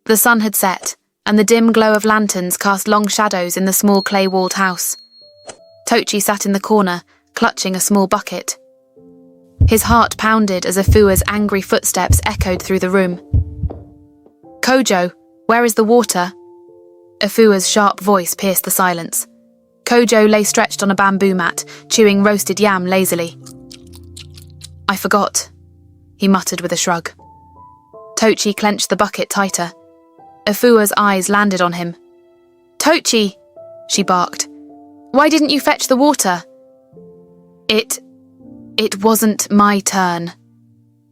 The sun had set, and the dim glow of lanterns cast long shadows in the small clay-walled house. Tochi sat in the corner, clutching a small bucket. His heart pounded as Afua's angry footsteps echoed through the room. "Kojo, where is the water?" Afua's sharp voice pierced the silence. Kojo lay stretched on a bamboo mat, chewing roasted yam lazily. "I forgot," he muttered with a shrug. Tochi clenched the bucket tighter. Afua's eyes landed on him. "Tochi!" she barked. "Why didn't you fetch the water?" It wasn't my turn,"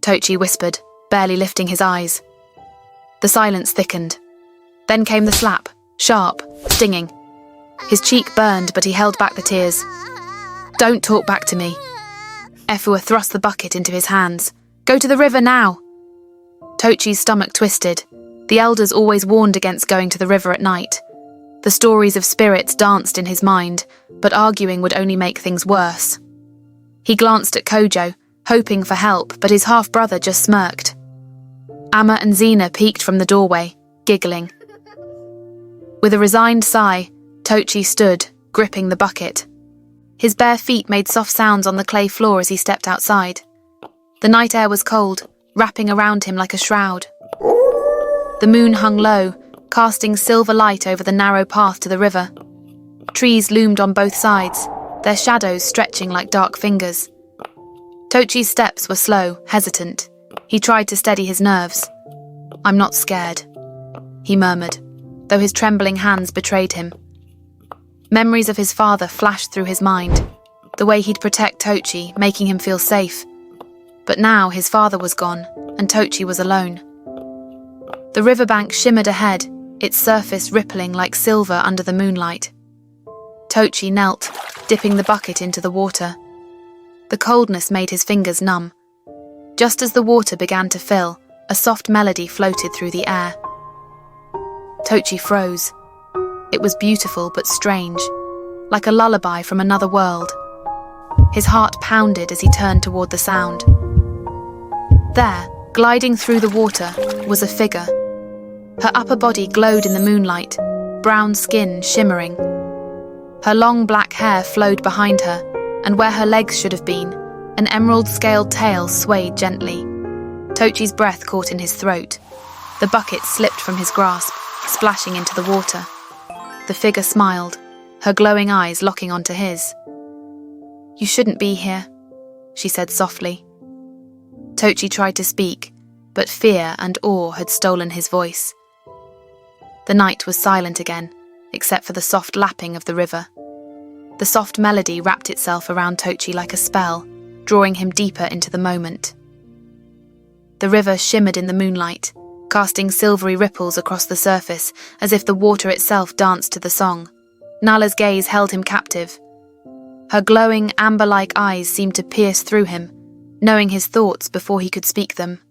Tochi whispered, barely lifting his eyes. The silence thickened. Then came the slap, sharp, stinging. His cheek burned, but he held back the tears. "Don't talk back to me." Efua thrust the bucket into his hands. "Go to the river now." Tochi's stomach twisted. The elders always warned against going to the river at night. The stories of spirits danced in his mind, but arguing would only make things worse. He glanced at Kojo, hoping for help, but his half-brother just smirked. Amma and Zena peeked from the doorway, giggling. With a resigned sigh, Tochi stood, gripping the bucket. His bare feet made soft sounds on the clay floor as he stepped outside. The night air was cold, wrapping around him like a shroud. The moon hung low, casting silver light over the narrow path to the river. Trees loomed on both sides, their shadows stretching like dark fingers. Tochi's steps were slow, hesitant. He tried to steady his nerves. "I'm not scared," he murmured, though his trembling hands betrayed him. Memories of his father flashed through his mind, the way he'd protect Tochi, making him feel safe. But now his father was gone, and Tochi was alone. The riverbank shimmered ahead, its surface rippling like silver under the moonlight. Tochi knelt, dipping the bucket into the water. The coldness made his fingers numb. Just as the water began to fill, a soft melody floated through the air. Tochi froze. It was beautiful but strange, like a lullaby from another world. His heart pounded as he turned toward the sound. There, gliding through the water, was a figure. Her upper body glowed in the moonlight, brown skin shimmering. Her long black hair flowed behind her, and where her legs should have been, an emerald-scaled tail swayed gently. Tochi's breath caught in his throat. The bucket slipped from his grasp, splashing into the water. The figure smiled, her glowing eyes locking onto his. "You shouldn't be here," she said softly. Tochi tried to speak, but fear and awe had stolen his voice. The night was silent again, except for the soft lapping of the river. The soft melody wrapped itself around Tochi like a spell, drawing him deeper into the moment. The river shimmered in the moonlight, casting silvery ripples across the surface as if the water itself danced to the song. Nala's gaze held him captive. Her glowing, amber-like eyes seemed to pierce through him, knowing his thoughts before he could speak them.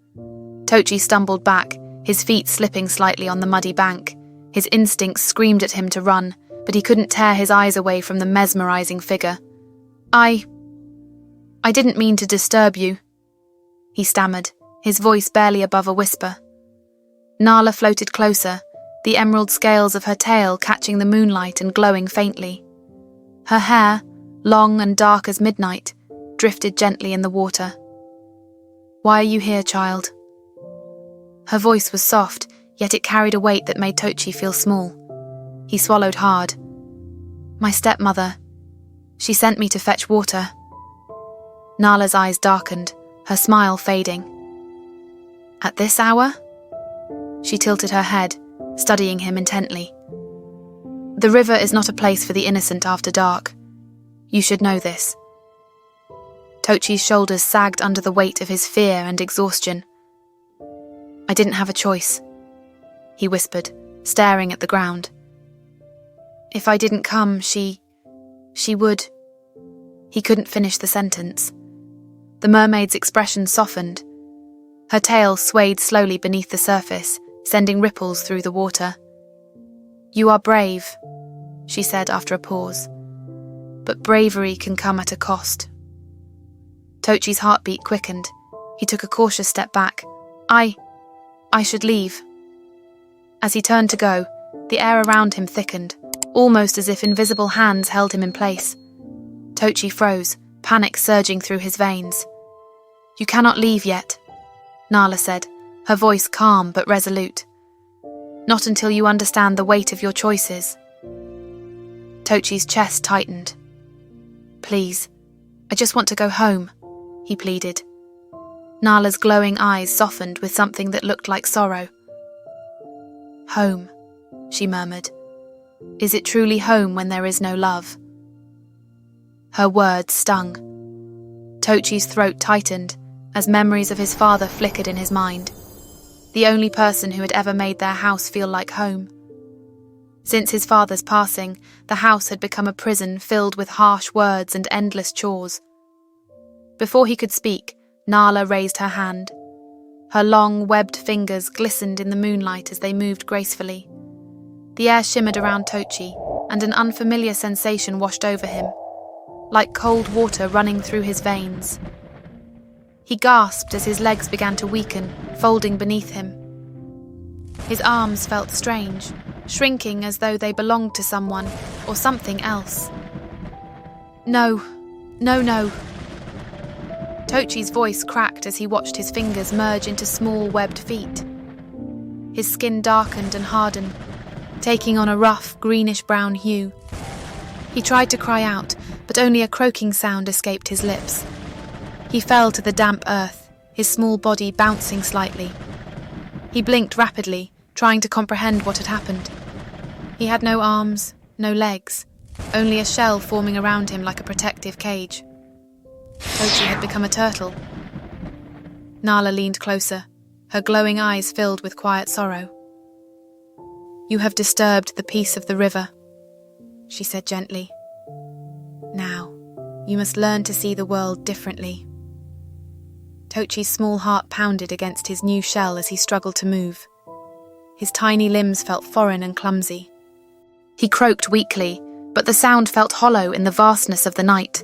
Tochi stumbled back, his feet slipping slightly on the muddy bank. His instincts screamed at him to run, but he couldn't tear his eyes away from the mesmerizing figure. I didn't mean to disturb you," he stammered, his voice barely above a whisper. Nala floated closer, the emerald scales of her tail catching the moonlight and glowing faintly. Her hair, long and dark as midnight, drifted gently in the water. "Why are you here, child?" Her voice was soft, yet it carried a weight that made Tochi feel small. He swallowed hard. "My stepmother. She sent me to fetch water." Nala's eyes darkened, her smile fading. "At this hour?" She tilted her head, studying him intently. "The river is not a place for the innocent after dark. You should know this." Tochi's shoulders sagged under the weight of his fear and exhaustion. "I didn't have a choice," he whispered, staring at the ground. "If I didn't come, she would..." He couldn't finish the sentence. The mermaid's expression softened. Her tail swayed slowly beneath the surface, sending ripples through the water. "You are brave," she said after a pause. "But bravery can come at a cost." Tochi's heartbeat quickened. He took a cautious step back. I should leave." As he turned to go, the air around him thickened, almost as if invisible hands held him in place. Tochi froze, panic surging through his veins. "You cannot leave yet," Nala said, her voice calm but resolute. "Not until you understand the weight of your choices." Tochi's chest tightened. "Please, I just want to go home," he pleaded. Nala's glowing eyes softened with something that looked like sorrow. "Home," she murmured. "Is it truly home when there is no love?" Her words stung. Tochi's throat tightened as memories of his father flickered in his mind, the only person who had ever made their house feel like home. Since his father's passing, the house had become a prison filled with harsh words and endless chores. Before he could speak, Nala raised her hand. Her long, webbed fingers glistened in the moonlight as they moved gracefully. The air shimmered around Tochi, and an unfamiliar sensation washed over him, like cold water running through his veins. He gasped as his legs began to weaken, folding beneath him. His arms felt strange, shrinking as though they belonged to someone or something else. "No, no, no." Tochi's voice cracked as he watched his fingers merge into small webbed feet. His skin darkened and hardened, taking on a rough, greenish-brown hue. He tried to cry out, but only a croaking sound escaped his lips. He fell to the damp earth, his small body bouncing slightly. He blinked rapidly, trying to comprehend what had happened. He had no arms, no legs, only a shell forming around him like a protective cage. Tochi had become a turtle. Nala leaned closer, her glowing eyes filled with quiet sorrow. "You have disturbed the peace of the river," she said gently. "Now, you must learn to see the world differently." Tochi's small heart pounded against his new shell as he struggled to move. His tiny limbs felt foreign and clumsy. He croaked weakly, but the sound felt hollow in the vastness of the night.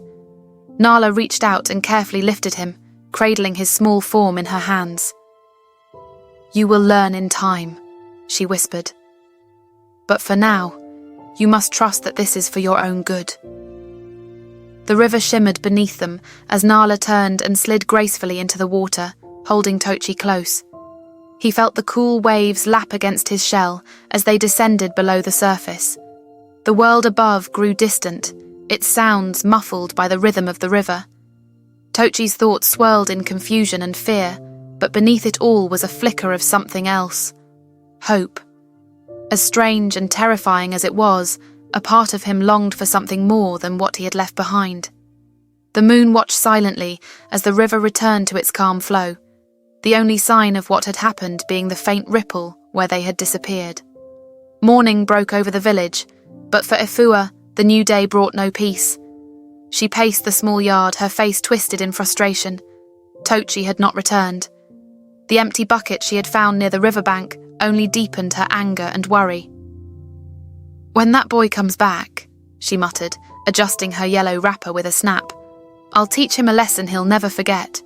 Nala reached out and carefully lifted him, cradling his small form in her hands. "You will learn in time," she whispered. "But for now, you must trust that this is for your own good." The river shimmered beneath them as Nala turned and slid gracefully into the water, holding Tochi close. He felt the cool waves lap against his shell as they descended below the surface. The world above grew distant, its sounds muffled by the rhythm of the river. Tochi's thoughts swirled in confusion and fear, but beneath it all was a flicker of something else. Hope. As strange and terrifying as it was, a part of him longed for something more than what he had left behind. The moon watched silently as the river returned to its calm flow, the only sign of what had happened being the faint ripple where they had disappeared. Morning broke over the village, but for Efua, the new day brought no peace. She paced the small yard, her face twisted in frustration. Tochi had not returned. The empty bucket she had found near the riverbank only deepened her anger and worry. "When that boy comes back," she muttered, adjusting her yellow wrapper with a snap, "I'll teach him a lesson he'll never forget."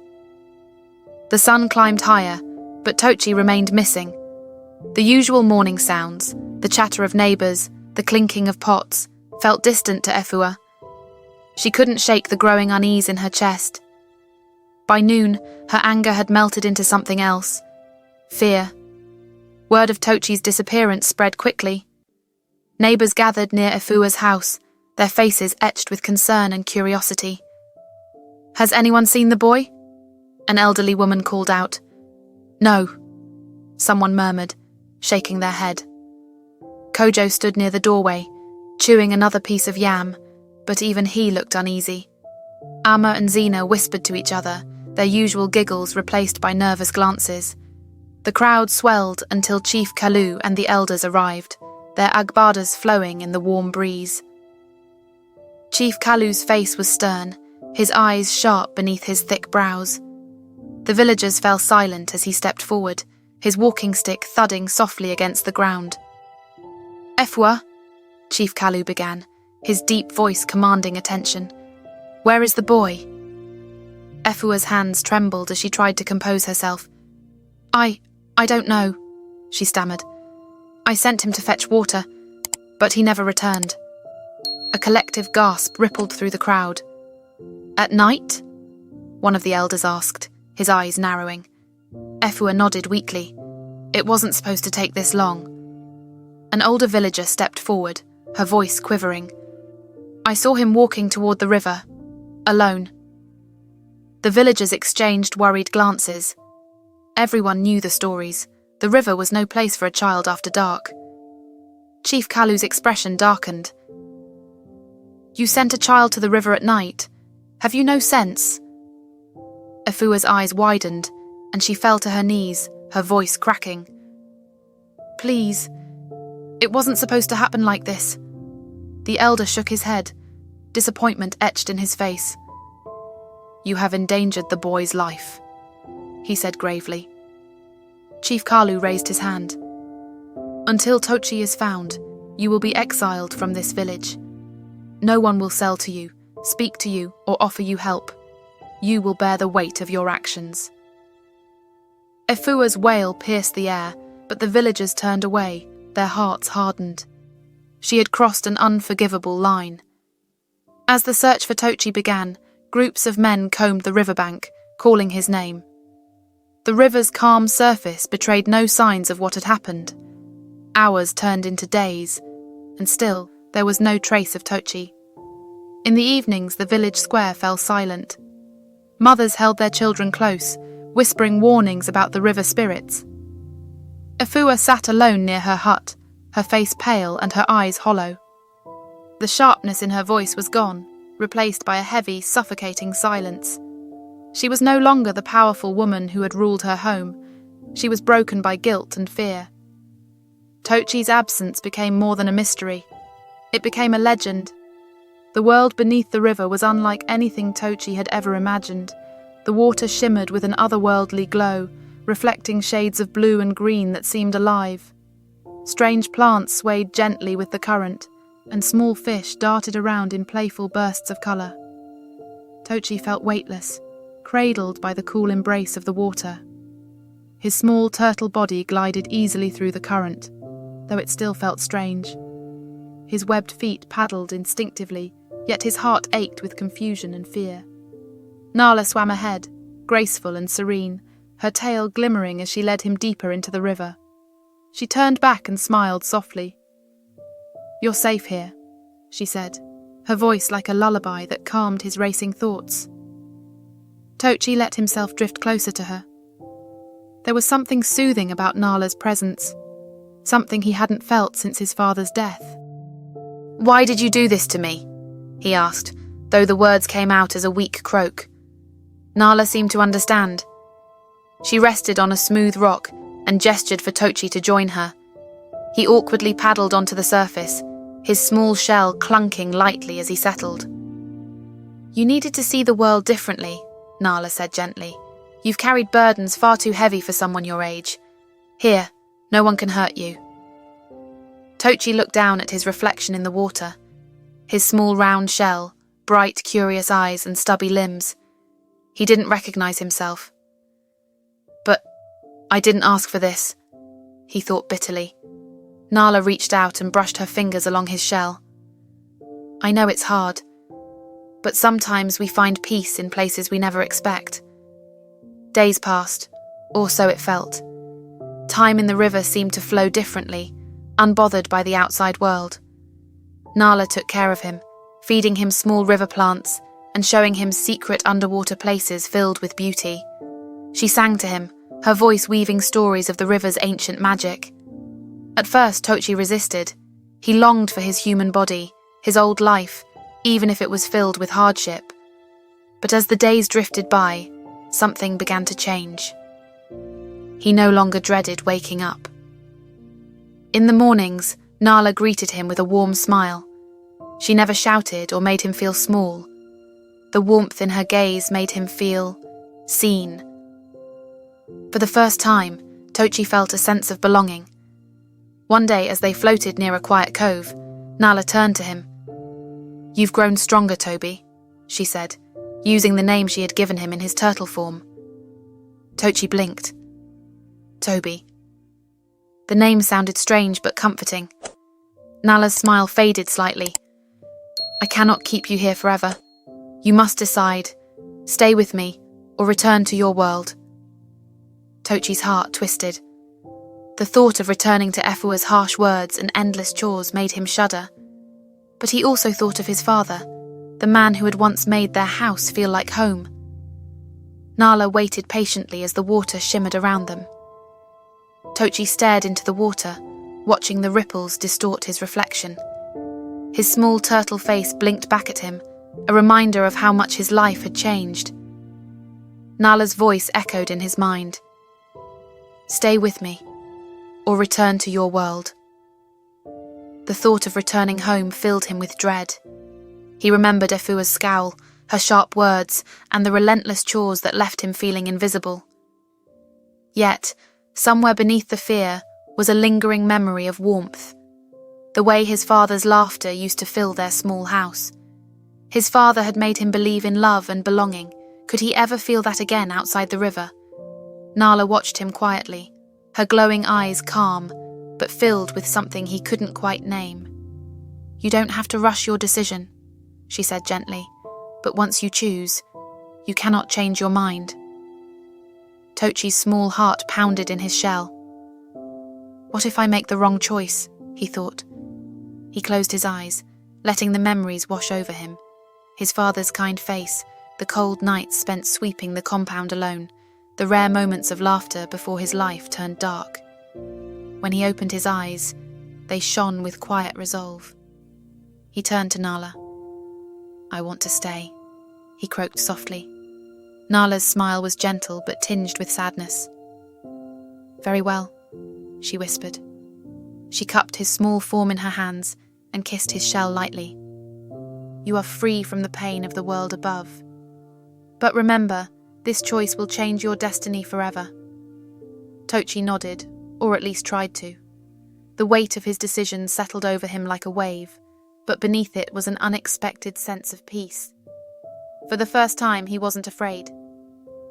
The sun climbed higher, but Tochi remained missing. The usual morning sounds, the chatter of neighbours, the clinking of pots, felt distant to Efua. She couldn't shake the growing unease in her chest. By noon, her anger had melted into something else. Fear. Word of Tochi's disappearance spread quickly. Neighbours gathered near Efua's house, their faces etched with concern and curiosity. "Has anyone seen the boy?" An elderly woman called out. "No," someone murmured, shaking their head. Kojo stood near the doorway, chewing another piece of yam, but even he looked uneasy. Amma and Zena whispered to each other, their usual giggles replaced by nervous glances. The crowd swelled until Chief Kalu and the elders arrived, their agbadas flowing in the warm breeze. Chief Kalu's face was stern, his eyes sharp beneath his thick brows. The villagers fell silent as he stepped forward, his walking stick thudding softly against the ground. "Efua," Chief Kalu began, his deep voice commanding attention. "Where is the boy?" Efua's hands trembled as she tried to compose herself. I don't know," she stammered. "I I sent him to fetch water, but he never returned. A collective gasp rippled through the crowd. At night? One of the elders asked, his eyes narrowing. Efua nodded weakly. It wasn't supposed to take this long. An older villager stepped forward, her voice quivering. I saw him walking toward the river, alone. The villagers exchanged worried glances. Everyone knew the stories. The river was no place for a child after dark. Chief Kalu's expression darkened. You sent a child to the river at night. Have you no sense? Efua's eyes widened, and she fell to her knees, her voice cracking. Please, it wasn't supposed to happen like this. The elder shook his head, disappointment etched in his face. You have endangered the boy's life, he said gravely. Chief Kalu raised his hand. Until Tochi is found, you will be exiled from this village. No one will sell to you, speak to you, or offer you help. You will bear the weight of your actions. Efua's wail pierced the air, but the villagers turned away, their hearts hardened. She had crossed an unforgivable line. As the search for Tochi began, groups of men combed the riverbank, calling his name. The river's calm surface betrayed no signs of what had happened. Hours turned into days, and still there was no trace of Tochi. In the evenings, the village square fell silent. Mothers held their children close, whispering warnings about the river spirits. Efua sat alone near her hut, her face pale and her eyes hollow. The sharpness in her voice was gone, replaced by a heavy, suffocating silence. She was no longer the powerful woman who had ruled her home. She was broken by guilt and fear. Tochi's absence became more than a mystery. It became a legend. The world beneath the river was unlike anything Tochi had ever imagined. The water shimmered with an otherworldly glow, reflecting shades of blue and green that seemed alive. Strange plants swayed gently with the current, and small fish darted around in playful bursts of colour. Tochi felt weightless, cradled by the cool embrace of the water. His small turtle body glided easily through the current, though it still felt strange. His webbed feet paddled instinctively, yet his heart ached with confusion and fear. Nala swam ahead, graceful and serene, her tail glimmering as she led him deeper into the river. She turned back and smiled softly. You're safe here, she said, her voice like a lullaby that calmed his racing thoughts. Tochi let himself drift closer to her. There was something soothing about Nala's presence, something he hadn't felt since his father's death. Why did you do this to me? He asked, though the words came out as a weak croak. Nala seemed to understand. She rested on a smooth rock and gestured for Tochi to join her. He awkwardly paddled onto the surface, his small shell clunking lightly as he settled. You needed to see the world differently, Nala said gently. You've carried burdens far too heavy for someone your age. Here, no one can hurt you. Tochi looked down at his reflection in the water. His small round shell, bright curious eyes and stubby limbs. He didn't recognize himself. But I didn't ask for this, he thought bitterly. Nala reached out and brushed her fingers along his shell. I know it's hard, but sometimes we find peace in places we never expect. Days passed, or so it felt. Time in the river seemed to flow differently, unbothered by the outside world. Nala took care of him, feeding him small river plants and showing him secret underwater places filled with beauty. She sang to him, her voice weaving stories of the river's ancient magic. At first, Tochi resisted. He longed for his human body, his old life, even if it was filled with hardship. But as the days drifted by, something began to change. He no longer dreaded waking up. In the mornings, Nala greeted him with a warm smile. She never shouted or made him feel small. The warmth in her gaze made him feel seen. For the first time, Tochi felt a sense of belonging. One day, as they floated near a quiet cove, Nala turned to him. You've grown stronger, Toby, she said, using the name she had given him in his turtle form. Tochi blinked. Toby. The name sounded strange but comforting. Nala's smile faded slightly. I cannot keep you here forever. You must decide. Stay with me, or return to your world. Tochi's heart twisted. The thought of returning to Efua's harsh words and endless chores made him shudder. But he also thought of his father, the man who had once made their house feel like home. Nala waited patiently as the water shimmered around them. Tochi stared into the water, watching the ripples distort his reflection. His small turtle face blinked back at him, a reminder of how much his life had changed. Nala's voice echoed in his mind. Stay with me, or return to your world. The thought of returning home filled him with dread. He remembered Efua's scowl, her sharp words, and the relentless chores that left him feeling invisible. Yet, somewhere beneath the fear was a lingering memory of warmth. The way his father's laughter used to fill their small house. His father had made him believe in love and belonging. Could he ever feel that again outside the river? Nala watched him quietly, her glowing eyes calm, but filled with something he couldn't quite name. You don't have to rush your decision, she said gently, but once you choose, you cannot change your mind. Tochi's small heart pounded in his shell. What if I make the wrong choice? He thought. He closed his eyes, letting the memories wash over him. His father's kind face, the cold nights spent sweeping the compound alone, the rare moments of laughter before his life turned dark. When he opened his eyes, they shone with quiet resolve. He turned to Nala. I want to stay, he croaked softly. Nala's smile was gentle but tinged with sadness. Very well, she whispered. She cupped his small form in her hands and kissed his shell lightly. You are free from the pain of the world above. But remember, this choice will change your destiny forever. Tochi nodded, or at least tried to. The weight of his decision settled over him like a wave, but beneath it was an unexpected sense of peace. For the first time, he wasn't afraid.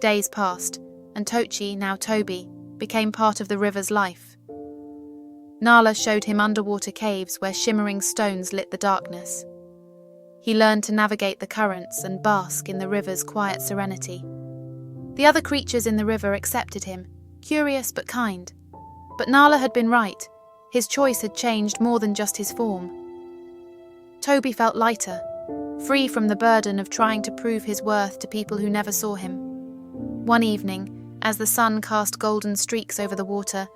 Days passed, and Tochi, now Toby, became part of the river's life. Nala showed him underwater caves where shimmering stones lit the darkness. He learned to navigate the currents and bask in the river's quiet serenity. The other creatures in the river accepted him, curious but kind. But Nala had been right. His choice had changed more than just his form. Toby felt lighter, free from the burden of trying to prove his worth to people who never saw him. One evening, as the sun cast golden streaks over the water,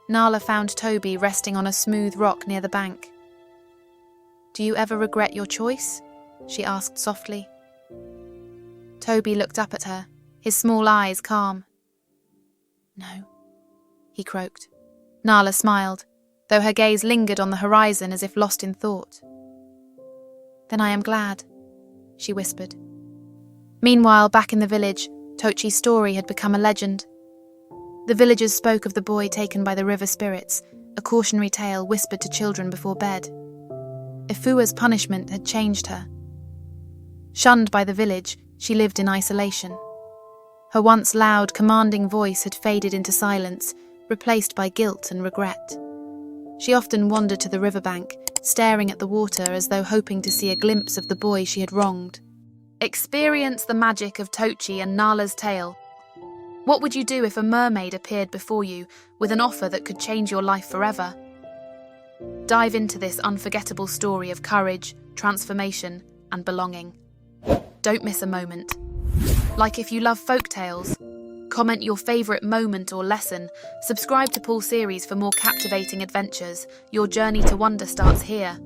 Nala found Toby resting on a smooth rock near the bank. Do you ever regret your choice? She asked softly. Toby looked up at her, his small eyes calm. No, he croaked. Nala smiled, though her gaze lingered on the horizon as if lost in thought. Then I am glad, she whispered. Meanwhile, back in the village, Tochi's story had become a legend. The villagers spoke of the boy taken by the river spirits, a cautionary tale whispered to children before bed. Efua's punishment had changed her. Shunned by the village, she lived in isolation. Her once loud, commanding voice had faded into silence, replaced by guilt and regret. She often wandered to the riverbank, staring at the water as though hoping to see a glimpse of the boy she had wronged. Experience the magic of Tochi and Nala's tale. What would you do if a mermaid appeared before you with an offer that could change your life forever? Dive into this unforgettable story of courage, transformation, and belonging. Don't miss a moment. Like if you love folk tales, comment your favourite moment or lesson, subscribe to PaulSeries for more captivating adventures. Your journey to wonder starts here.